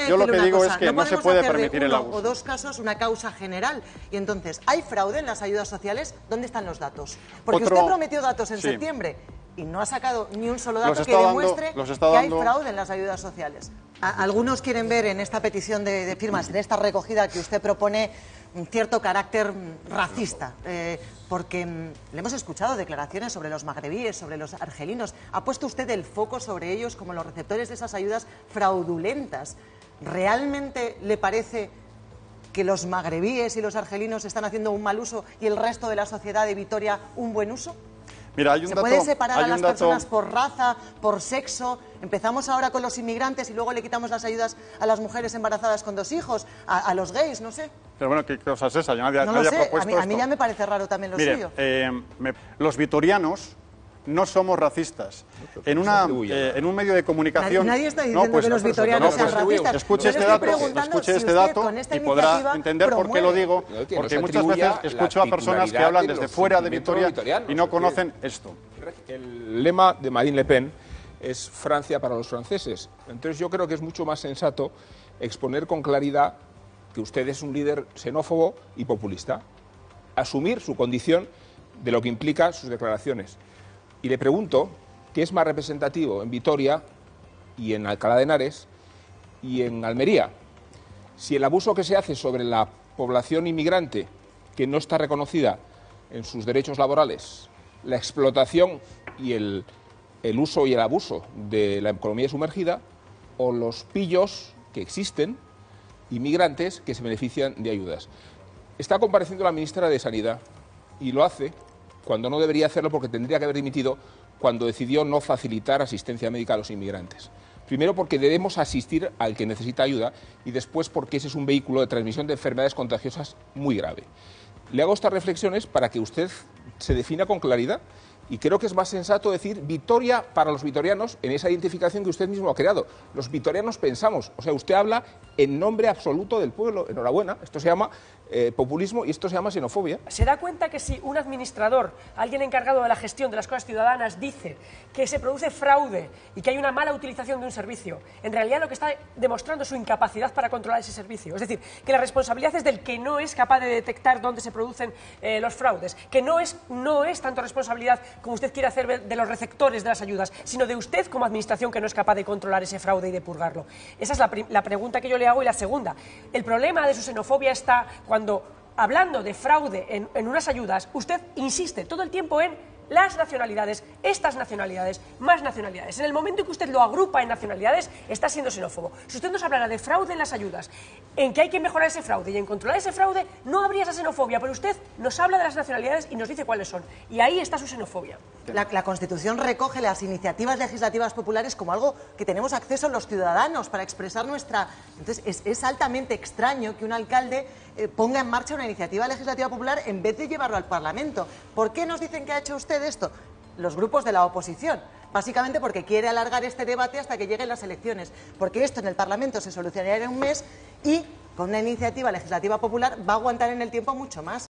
déjeme Yo lo decirle que digo una es cosa. que no se podemos puede hacer de permitir el uno abuso. o dos casos una causa general. Y entonces, ¿hay fraude en las ayudas sociales? ¿Dónde están los datos? Porque usted prometió datos en septiembre y no ha sacado ni un solo dato que demuestre que hay fraude en las ayudas sociales. Algunos quieren ver en esta petición de firmas, en esta recogida que usted propone, un cierto carácter racista, porque le hemos escuchado declaraciones sobre los magrebíes, sobre los argelinos. Ha puesto usted el foco sobre ellos como los receptores de esas ayudas fraudulentas. ¿Realmente le parece que los magrebíes y los argelinos están haciendo un mal uso y el resto de la sociedad de Vitoria un buen uso? Mira, hay un ¿Se dato, puede separar a las dato... personas por raza, por sexo? Empezamos ahora con los inmigrantes y luego le quitamos las ayudas a las mujeres embarazadas con 2 hijos, a los gays, no sé. Pero bueno, ¿qué cosa es esa? Nadie, No lo nadie sé, ha propuesto a mí ya me parece raro también lo suyo. Los vitorianos no somos racistas. En un medio de comunicación... Nadie está diciendo que los vitorianos sean racistas. Escuche este dato y podrá entender por qué lo digo, porque muchas veces escucho a personas que hablan desde fuera de Vitoria y no conocen esto. El lema de Marine Le Pen es Francia para los franceses. Entonces yo creo que es mucho más sensato exponer con claridad que usted es un líder xenófobo y populista, asumir su condición de lo que implica sus declaraciones. Y le pregunto qué es más representativo en Vitoria y en Alcalá de Henares y en Almería. Si el abuso que se hace sobre la población inmigrante, que no está reconocida en sus derechos laborales, la explotación y el uso y el abuso de la economía sumergida, o los pillos que existen, inmigrantes que se benefician de ayudas. Está compareciendo la ministra de Sanidad y lo hace cuando no debería hacerlo, porque tendría que haber dimitido cuando decidió no facilitar asistencia médica a los inmigrantes. Primero, porque debemos asistir al que necesita ayuda, y después porque ese es un vehículo de transmisión de enfermedades contagiosas muy grave. Le hago estas reflexiones para que usted se defina con claridad, y creo que es más sensato decir Vitoria para los vitorianos en esa identificación que usted mismo ha creado. Los vitorianos pensamos, o sea, usted habla en nombre absoluto del pueblo. Enhorabuena, esto se llama populismo y esto se llama xenofobia. ¿Se da cuenta que si un administrador, alguien encargado de la gestión de las cosas ciudadanas, dice que se produce fraude y que hay una mala utilización de un servicio, en realidad lo que está demostrando es su incapacidad para controlar ese servicio? Es decir, que la responsabilidad es del que no es capaz de detectar dónde se producen los fraudes, que no es tanto responsabilidad, como usted quiere hacer, de los receptores de las ayudas, sino de usted como administración, que no es capaz de controlar ese fraude y de purgarlo. Esa es la pregunta que yo le hago. Y la segunda, el problema de su xenofobia está cuando, hablando de fraude en unas ayudas, usted insiste todo el tiempo en las nacionalidades, estas nacionalidades, más nacionalidades. En el momento en que usted lo agrupa en nacionalidades, está siendo xenófobo. Si usted nos hablara de fraude en las ayudas, en que hay que mejorar ese fraude y en controlar ese fraude, no habría esa xenofobia, pero usted nos habla de las nacionalidades y nos dice cuáles son. Y ahí está su xenofobia. La Constitución recoge las iniciativas legislativas populares como algo que tenemos acceso los ciudadanos para expresar nuestra... Entonces, es altamente extraño que un alcalde ponga en marcha una iniciativa legislativa popular en vez de llevarlo al Parlamento. ¿Por qué nos dicen que ha hecho usted esto? Los grupos de la oposición. Básicamente porque quiere alargar este debate hasta que lleguen las elecciones. Porque esto en el Parlamento se solucionaría en un mes y con una iniciativa legislativa popular va a aguantar en el tiempo mucho más.